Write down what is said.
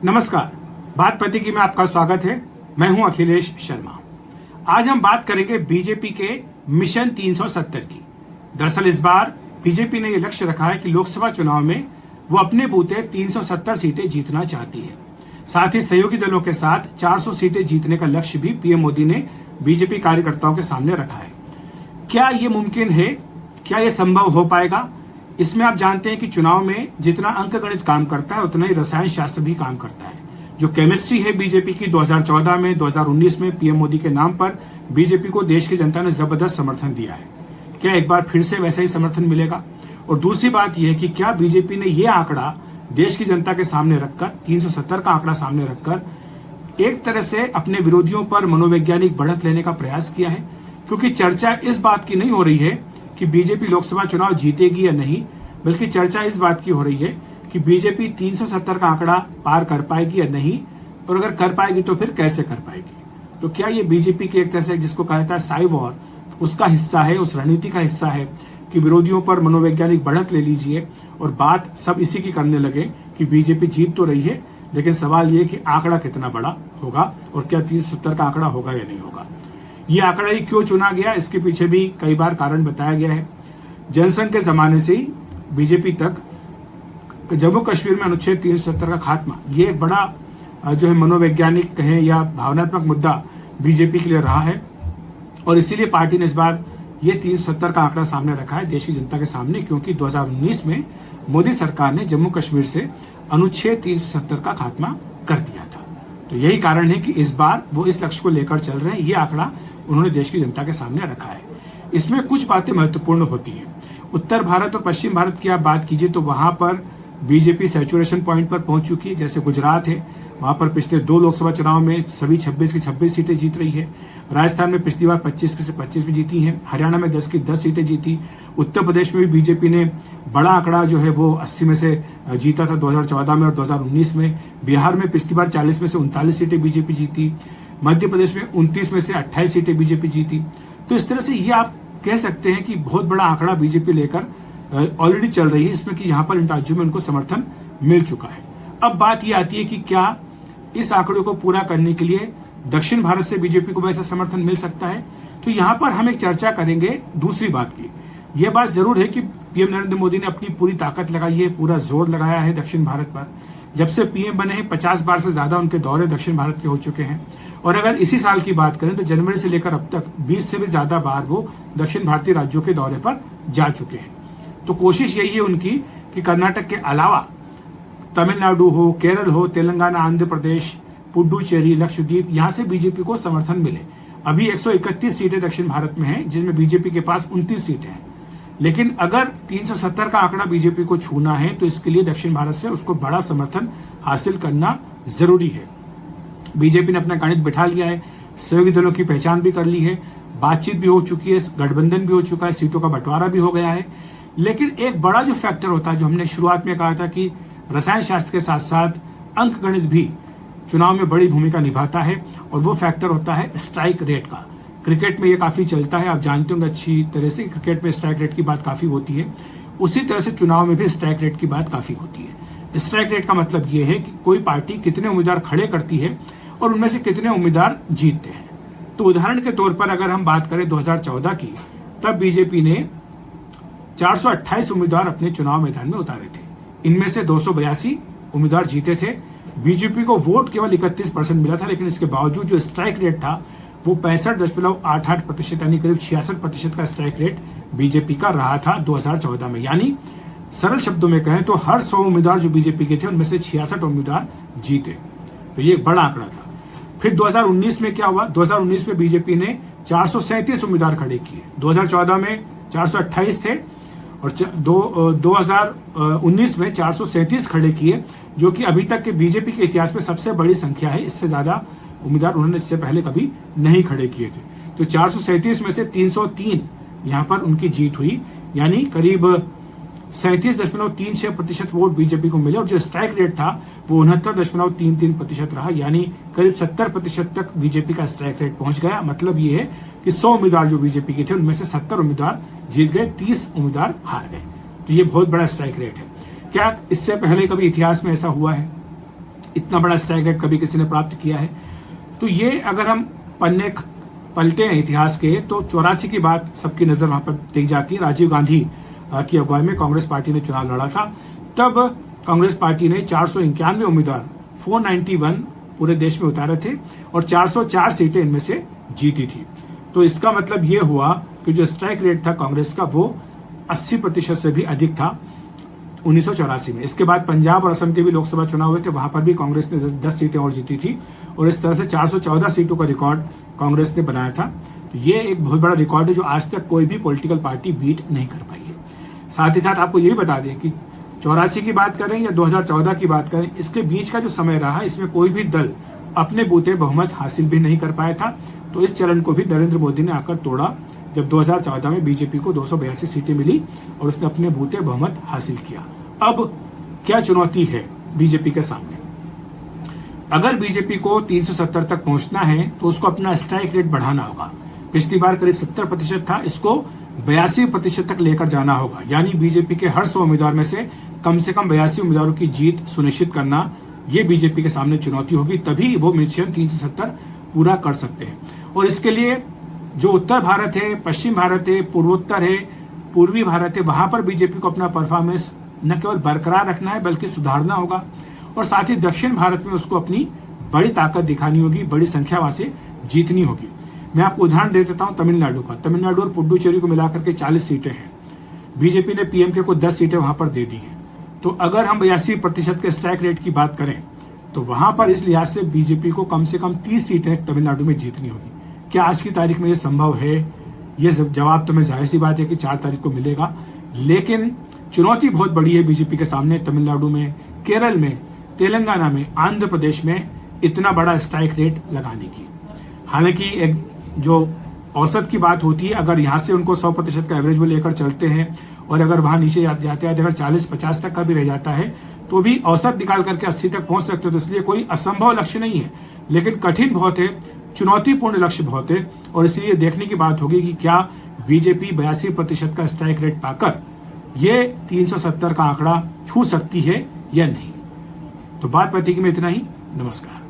नमस्कार, बात पति में आपका स्वागत है। मैं हूं अखिलेश शर्मा। आज हम बात करेंगे बीजेपी के मिशन 370 की। दरअसल इस बार बीजेपी ने यह लक्ष्य रखा है कि लोकसभा चुनाव में वो अपने बूते 370 सीटें जीतना चाहती है। साथ ही सहयोगी दलों के साथ 400 सीटें जीतने का लक्ष्य भी पीएम मोदी ने बीजेपी कार्यकर्ताओं के सामने रखा है। क्या ये मुमकिन है? क्या ये संभव हो पाएगा? इसमें आप जानते हैं कि चुनाव में जितना अंकगणित काम करता है उतना ही रसायन शास्त्र भी काम करता है। जो केमिस्ट्री है बीजेपी की 2014 में 2019 में पीएम मोदी के नाम पर बीजेपी को देश की जनता ने जबरदस्त समर्थन दिया है। क्या एक बार फिर से वैसा ही समर्थन मिलेगा? और दूसरी बात यह है कि क्या बीजेपी ने यह आंकड़ा देश की जनता के सामने रखकर 370 का आंकड़ा सामने रखकर एक तरह से अपने विरोधियों पर मनोवैज्ञानिक बढ़त लेने का प्रयास किया है? क्योंकि चर्चा इस बात की नहीं हो रही है कि बीजेपी लोकसभा चुनाव जीतेगी या नहीं, बल्कि चर्चा इस बात की हो रही है कि बीजेपी 370 का आंकड़ा पार कर पाएगी या नहीं, और अगर कर पाएगी तो फिर कैसे कर पाएगी। तो क्या ये बीजेपी की एक तरह से जिसको कहा जाता है साई वॉर, उसका हिस्सा है, उस रणनीति का हिस्सा है कि विरोधियों पर मनोवैज्ञानिक बढ़त ले लीजिए और बात सब इसी की करने लगे कि बीजेपी जीत तो रही है, लेकिन सवाल ये कि आंकड़ा कितना बड़ा होगा और क्या 370 का आंकड़ा होगा या नहीं होगा। ये आंकड़ा ही क्यों चुना गया, इसके पीछे भी कई बार कारण बताया गया है। जनसंघ के जमाने से ही बीजेपी तक जम्मू कश्मीर में अनुच्छेद 370 का खात्मा ये एक बड़ा जो है मनोवैज्ञानिक कहें या भावनात्मक मुद्दा बीजेपी के लिए रहा है, और इसीलिए पार्टी ने इस बार ये 370 का आंकड़ा सामने रखा है देश की जनता के सामने, क्योंकि 2019 में मोदी सरकार ने जम्मू कश्मीर से अनुच्छेद 370 का खात्मा कर दिया था। तो यही कारण है कि इस बार वो इस लक्ष्य को लेकर चल रहे हैं। ये आंकड़ा उन्होंने देश की जनता के सामने रखा है। इसमें कुछ बातें महत्वपूर्ण होती हैं। उत्तर भारत और पश्चिम भारत की आप बात कीजिए तो वहां पर बीजेपी सैचुरेशन पॉइंट पर पहुंच चुकी है। जैसे गुजरात है, वहां पर पिछले 2 लोकसभा चुनाव में सभी 26 की 26 सीटें जीत रही है। राजस्थान में पिछली बार 25 की से 25 भी जीती हैं। हरियाणा में 10 की 10 सीटें जीती। उत्तर प्रदेश में भी बीजेपी ने बड़ा आंकड़ा जो है वो 80 में से जीता था 2014 में और 2019 में। बिहार में पिछली बार 40 में से 39 सीटें बीजेपी जीती। मध्य प्रदेश में 29 में से 28 सीटें बीजेपी जीती। तो इस तरह से ये आप कह सकते हैं कि बहुत बड़ा आंकड़ा बीजेपी लेकर ऑलरेडी चल रही है, इसमें कि यहाँ पर इन राज्यों में उनको समर्थन मिल चुका है। अब बात ये आती है कि क्या इस आंकड़े को पूरा करने के लिए दक्षिण भारत से बीजेपी को वैसा समर्थन मिल सकता है? तो यहाँ पर हम एक चर्चा करेंगे दूसरी बात की। यह बात जरूर है कि पीएम नरेंद्र मोदी ने अपनी पूरी ताकत लगाई है, पूरा जोर लगाया है दक्षिण भारत पर। जब से पीएम बने हैं 50 बार से ज्यादा उनके दौरे दक्षिण भारत के हो चुके हैं, और अगर इसी साल की बात करें तो जनवरी से लेकर अब तक 20 से भी ज्यादा बार वो दक्षिण भारतीय राज्यों के दौरे पर जा चुके हैं। तो कोशिश यही है उनकी कि कर्नाटक के अलावा तमिलनाडु हो, केरल हो, तेलंगाना, आंध्र प्रदेश, पुडुचेरी, लक्षद्वीप, यहां से बीजेपी को समर्थन मिले। अभी 131 सीटें दक्षिण भारत में हैं, जिनमें बीजेपी के पास 29 सीटें हैं। लेकिन अगर 370 का आंकड़ा बीजेपी को छूना है तो इसके लिए दक्षिण भारत से उसको बड़ा समर्थन हासिल करना जरूरी है। बीजेपी ने अपना गणित बिठा लिया है, सहयोगी दलों की पहचान भी कर ली है, बातचीत भी हो चुकी है, गठबंधन भी हो चुका है, सीटों का बंटवारा भी हो गया है। लेकिन एक बड़ा जो फैक्टर होता है, जो हमने शुरुआत में कहा था कि रसायन शास्त्र के साथ साथ अंकगणित भी चुनाव में बड़ी भूमिका निभाता है, और वो फैक्टर होता है स्ट्राइक रेट का। क्रिकेट में ये काफी चलता है, आप जानते होंगे अच्छी तरह से, क्रिकेट में स्ट्राइक रेट की बात काफी होती है। उसी तरह से चुनाव में भी स्ट्राइक रेट की बात काफी होती है। स्ट्राइक रेट का मतलब ये है कि कोई पार्टी कितने उम्मीदवार खड़े करती है और उनमें से कितने उम्मीदवार जीतते हैं। तो उदाहरण के तौर पर अगर हम बात करें 2014 की, तब बीजेपी ने 428 उम्मीदवार अपने चुनाव मैदान में उतारे थे। इनमें से 282 उम्मीदवार जीते थे। बीजेपी को वोट केवल 31% मिला था, लेकिन इसके बावजूद जो स्ट्राइक रेट था वो 65.88% यानी करीब 66% का स्ट्राइक रेट बीजेपी का रहा था 2014 में। यानी सरल शब्दों में कहें तो हर 100 उम्मीदवार जो बीजेपी के थे उनमें से 66 उम्मीदवार जीते। तो ये एक बड़ा आंकड़ा था। फिर 2019 में क्या हुआ? 2019 में बीजेपी ने 437 उम्मीदवार खड़े किए। 2014 में 428 थे और 2019 में 437 खड़े किए, जो कि अभी तक के बीजेपी के इतिहास में सबसे बड़ी संख्या है। इससे ज्यादा उम्मीदवार उन्होंने इससे पहले कभी नहीं खड़े किए थे। तो 437 में से 303 यहां पर उनकी जीत हुई, यानी करीब 37.36% वोट बीजेपी को मिले, और जो स्ट्राइक रेट था वो 69.33% रहा, यानी करीब 70% तक बीजेपी का स्ट्राइक रेट पहुंच गया। मतलब ये है कि 100 उम्मीदवार जो बीजेपी के थे उनमें से 70 उम्मीदवार जीत गए, 30 उम्मीदवार हार गए। तो ये बहुत बड़ा स्ट्राइक रेट है। क्या इससे पहले कभी इतिहास में ऐसा हुआ है? इतना बड़ा स्ट्राइक रेट कभी किसी ने प्राप्त किया है। तो ये अगर हम पन्ने पलटे हैं इतिहास के, तो 84 की बात सबकी नजर वहां पर दी जाती है। राजीव गांधी की अगुवाई में कांग्रेस पार्टी ने चुनाव लड़ा था। तब कांग्रेस पार्टी ने 491 उम्मीदवार 491 पूरे देश में उतारे थे और 404 सीटें इनमें से जीती थी। तो इसका मतलब ये हुआ कि जो स्ट्राइक रेट था कांग्रेस का वो 80% से भी अधिक था 1984 में। इसके बाद पंजाब और असम के भी लोकसभा चुनाव हुए थे, वहां पर भी कांग्रेस ने 10 सीटें और जीती थी और इस तरह से 414 सीटों का रिकॉर्ड कांग्रेस ने बनाया था। तो ये एक बहुत बड़ा रिकॉर्ड है जो आज तक कोई भी पॉलिटिकल पार्टी बीट नहीं कर पाई है। साथ ही साथ आपको ये भी बता दें कि 84 की बात करें या 2014 की बात करें, इसके बीच का जो समय रहा इसमें कोई भी दल अपने बूते बहुमत हासिल भी नहीं कर पाया था। तो इस चरण को भी नरेंद्र मोदी ने आकर तोड़ा जब 2014 में बीजेपी को 282 सीटें मिली और उसने अपने बूते बहुमत हासिल किया। अब क्या चुनौती है बीजेपी के सामने? अगर बीजेपी को 370 तक पहुंचना है तो उसको अपना स्ट्राइक रेट बढ़ाना होगा। पिछली बार करीब 70% था, इसको 82% तक लेकर जाना होगा। यानी बीजेपी के हर 100 उम्मीदवार में से कम 82 उम्मीदवारों की जीत सुनिश्चित करना, ये बीजेपी के सामने चुनौती होगी। तभी वो मिशन 370 पूरा कर सकते हैं। और इसके लिए जो उत्तर भारत है, पश्चिम भारत है, पूर्वोत्तर है, पूर्वी भारत है, वहां पर बीजेपी को अपना परफॉर्मेंस न केवल बरकरार रखना है बल्कि सुधारना होगा। और साथ ही दक्षिण भारत में उसको अपनी बड़ी ताकत दिखानी होगी, बड़ी संख्या वहां से जीतनी होगी। मैं आपको उदाहरण दे देता हूं तमिलनाडु का। तमिलनाडु और पुडुचेरी को मिलाकर के 40 सीटें हैं। बीजेपी ने पीएमके को 10 सीटें वहां पर दे दी हैं। तो अगर हम 82% के स्ट्राइक रेट की बात करें तो वहां पर इस लिहाज से बीजेपी को कम से कम 30 सीटें तमिलनाडु में जीतनी होगी। क्या आज की तारीख में ये संभव है? ये जवाब तो मैं जाहिर सी बात है कि 4 तारीख को मिलेगा। लेकिन चुनौती बहुत बड़ी है बीजेपी के सामने तमिलनाडु में, केरल में, तेलंगाना में, आंध्र प्रदेश में इतना बड़ा स्ट्राइक रेट लगाने की। हालांकि एक जो औसत की बात होती है, अगर यहाँ से उनको 100% का एवरेज वो लेकर चलते हैं और अगर वहां नीचे जाते हैं, अगर 40-50 तक का भी रह जाता है तो भी औसत निकाल करके 80 तक पहुंच सकते हो। तो इसलिए कोई असंभव लक्ष्य नहीं है, लेकिन कठिन बहुत है, चुनौतीपूर्ण लक्ष्य बहुत है। और इसलिए देखने की बात होगी कि क्या बीजेपी 82% का स्ट्राइक रेट पाकर ये 370 का आंकड़ा छू सकती है या नहीं। तो बात पति की में इतना ही। नमस्कार।